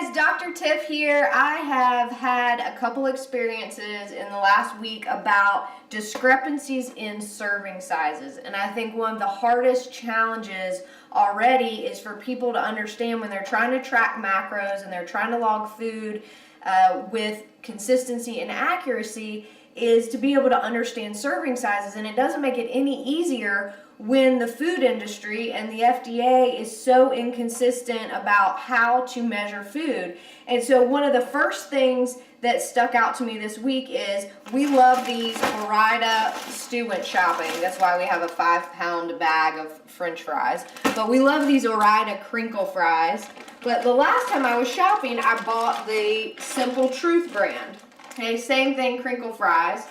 guys, Dr. Tiff here. I have had a couple experiences in the last week about discrepancies in serving sizes, and I think one of the hardest challenges already is for people to understand when they're trying to track macros and they're trying to log food with consistency and accuracy is to be able to understand serving sizes, and it doesn't make it any easier when the food industry and the FDA is so inconsistent about how to measure food. And so one of the first things that stuck out to me this week is we love these Ore-Ida stew went shopping. That's why we have a 5-pound bag of French fries. But we love these Ore-Ida crinkle fries. But the last time I was shopping, I bought the Simple Truth brand. Okay, same thing, crinkle fries.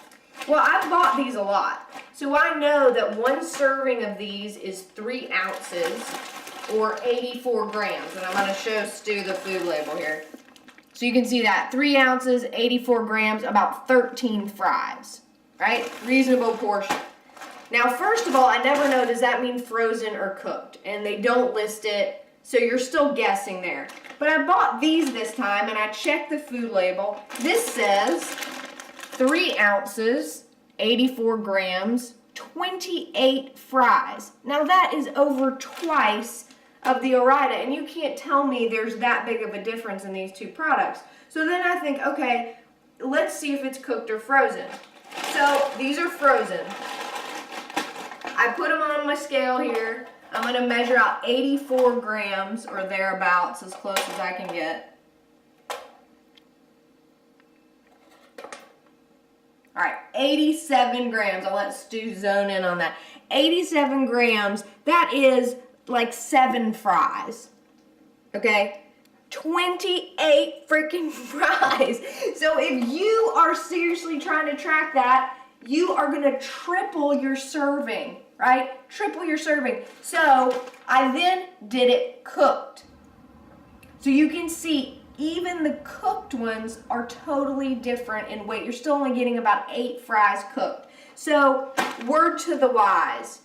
Well, I've bought these a lot. So I know that one serving of these is 3 ounces or 84 grams. And I'm going to show Stu the food label here. So you can see that 3 ounces, 84 grams, about 13 fries, right? Reasonable portion. Now, first of all, I never know, does that mean frozen or cooked? And they don't list it, so you're still guessing there. But I bought these this time and I checked the food label. This says 3 ounces, 84 grams, 28 fries. Now that is over twice of the Ore-Ida, and you can't tell me there's that big of a difference in these two products. So then I think, okay, let's see if it's cooked or frozen. So these are frozen. I put them on my scale here. I'm going to measure out 84 grams or thereabouts, as close as I can get. All right, 87 grams. I'll let Stu zone in on that. 87 grams, that is like 7 fries, okay? 28 freaking fries. So if you are seriously trying to track that, you are gonna triple your serving, right? Triple your serving. So I then did it cooked. So you can see even the cooked ones are totally different in weight. You're still only getting about 8 fries cooked. So word to the wise,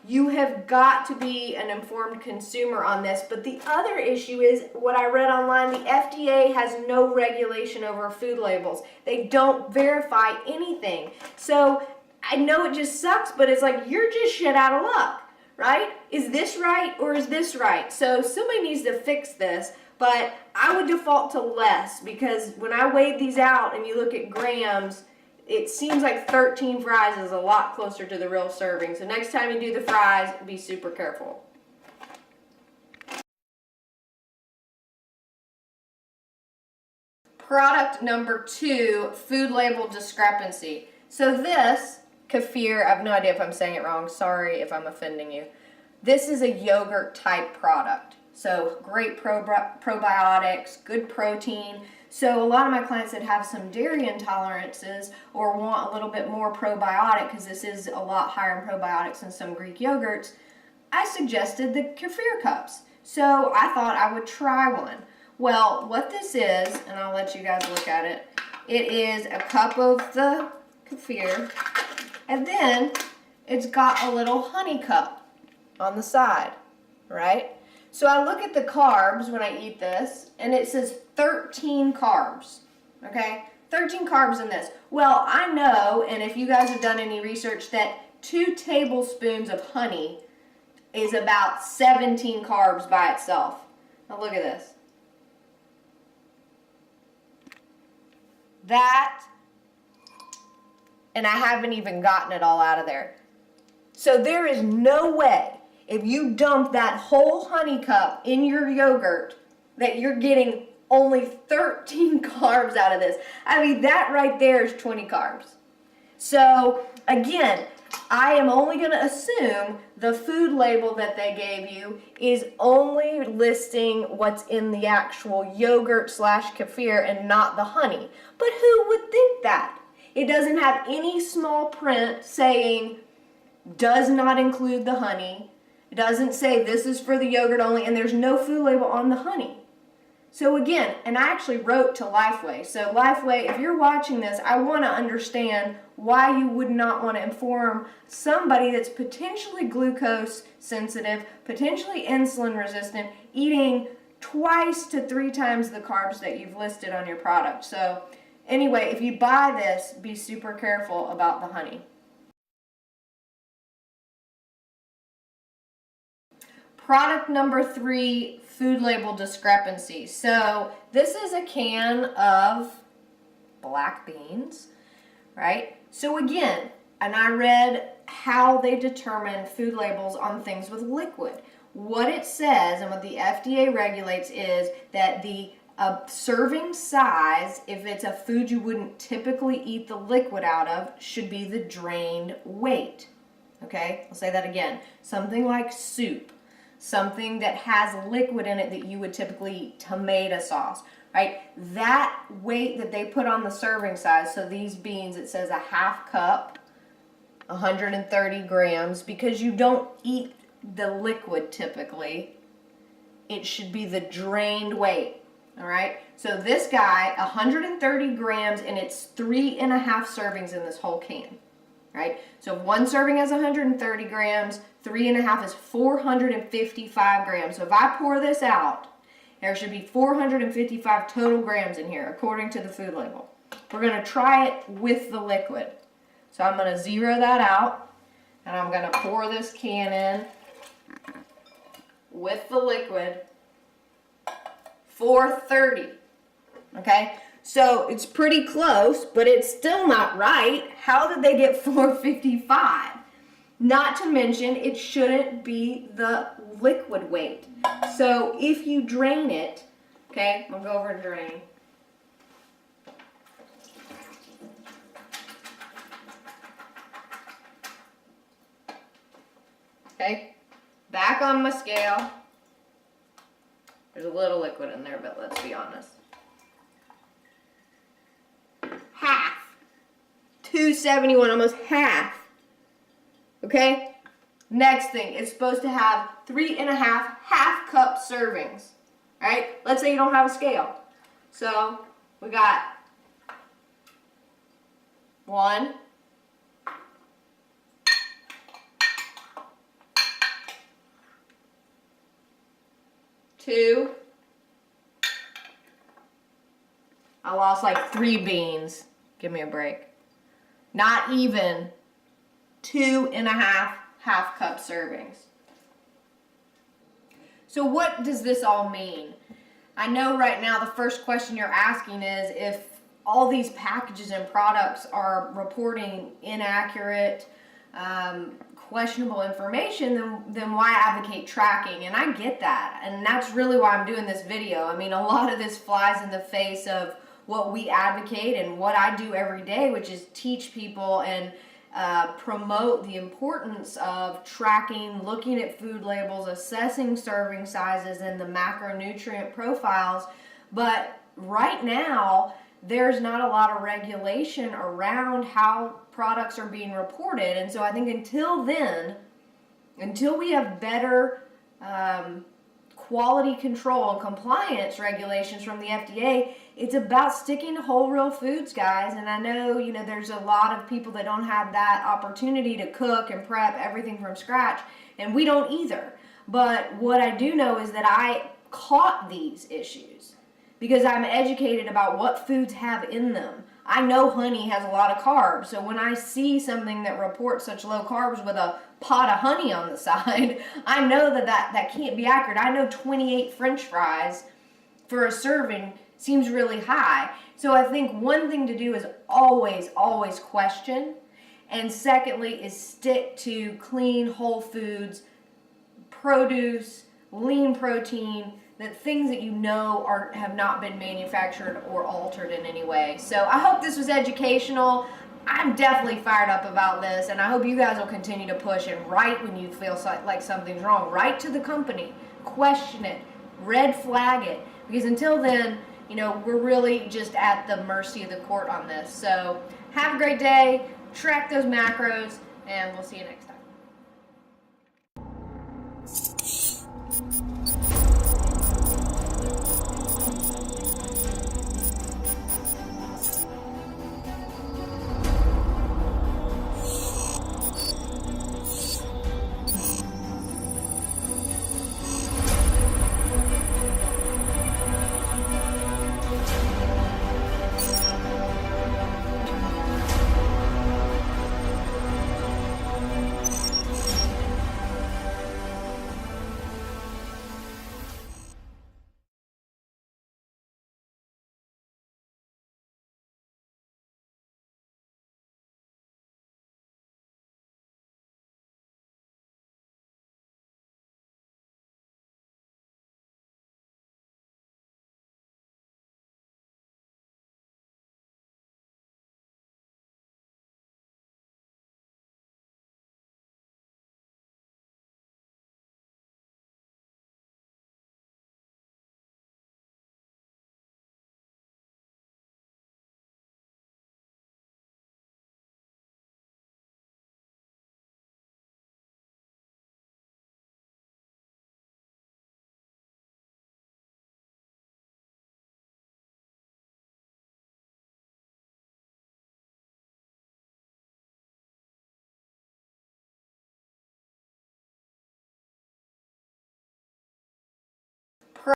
you have got to be an informed consumer on this. But the other issue is what I read online, the FDA has no regulation over food labels. They don't verify anything. So I know it just sucks, but it's like you're just shit out of luck, right? Is this right or is this right? So somebody needs to fix this. But I would default to less because when I weighed these out and you look at grams, it seems like 13 fries is a lot closer to the real serving. So next time you do the fries, be super careful. Product number 2, food label discrepancy. So this, kefir, I have no idea if I'm saying it wrong. Sorry if I'm offending you. This is a yogurt type product. So great probiotics, good protein. So a lot of my clients that have some dairy intolerances or want a little bit more probiotic, because this is a lot higher in probiotics than some Greek yogurts, I suggested the kefir cups. So I thought I would try one. Well, what this is, and I'll let you guys look at it, it is a cup of the kefir, and then it's got a little honey cup on the side, right? So I look at the carbs when I eat this, and it says 13 carbs, okay? 13 carbs in this. Well, I know, and if you guys have done any research, that 2 tablespoons of honey is about 17 carbs by itself. Now look at this. That, and I haven't even gotten it all out of there. So there is no way, if you dump that whole honey cup in your yogurt, that you're getting only 13 carbs out of this. I mean, that right there is 20 carbs. So again, I am only going to assume the food label that they gave you is only listing what's in the actual yogurt / kefir and not the honey. But who would think that? It doesn't have any small print saying does not include the honey. It doesn't say this is for the yogurt only, and there's no food label on the honey. So again, and I actually wrote to Lifeway. So Lifeway, if you're watching this, I want to understand why you would not want to inform somebody that's potentially glucose sensitive, potentially insulin resistant, eating twice to 3 times the carbs that you've listed on your product. So anyway, if you buy this, be super careful about the honey. Product number 3, food label discrepancy. So this is a can of black beans, right? So again, and I read how they determine food labels on things with liquid. What it says and what the FDA regulates is that the serving size, if it's a food you wouldn't typically eat the liquid out of, should be the drained weight. Okay, I'll say that again. Something like soup, something that has liquid in it that you would typically eat, tomato sauce, right? That weight that they put on the serving size, so these beans, it says a half cup, 130 grams, because you don't eat the liquid typically, it should be the drained weight, all right? So this guy, 130 grams, and it's 3.5 servings in this whole can, right? So if one serving has 130 grams, 3.5 is 455 grams. So if I pour this out, there should be 455 total grams in here, according to the food label. We're gonna try it with the liquid. So I'm gonna zero that out, and I'm gonna pour this can in with the liquid, 430, okay? So it's pretty close, but it's still not right. How did they get 455? Not to mention, it shouldn't be the liquid weight. So if you drain it, okay, I'll go over and drain. Okay, back on my scale. There's a little liquid in there, but let's be honest. Half. 271, almost half. Okay? Next thing, it's supposed to have 3.5 half cup servings. Right? Let's say you don't have a scale. So we got 1, 2. I lost like 3 beans. Give me a break. Not even 2.5 half cup servings. So what does this all mean? I know right now the first question you're asking is if all these packages and products are reporting inaccurate, questionable information, then why advocate tracking? And I get that, and that's really why I'm doing this video. I mean, a lot of this flies in the face of what we advocate and what I do every day, which is teach people and promote the importance of tracking, looking at food labels, assessing serving sizes and the macronutrient profiles. But right now, there's not a lot of regulation around how products are being reported. And so I think until then, until we have better quality control and compliance regulations from the FDA, it's about sticking to whole real foods, guys. And I know, there's a lot of people that don't have that opportunity to cook and prep everything from scratch, and we don't either. But what I do know is that I caught these issues because I'm educated about what foods have in them. I know honey has a lot of carbs, so when I see something that reports such low carbs with a pot of honey on the side, I know that can't be accurate. I know 28 French fries for a serving seems really high. So I think one thing to do is always question, and secondly is stick to clean, whole foods, produce, lean protein, that things that have not been manufactured or altered in any way. So I hope this was educational. I'm definitely fired up about this, and I hope you guys will continue to push and write when you feel like something's wrong. Write to the company, question it, red flag it, because until then, we're really just at the mercy of the court on this. So have a great day, track those macros, and we'll see you next time.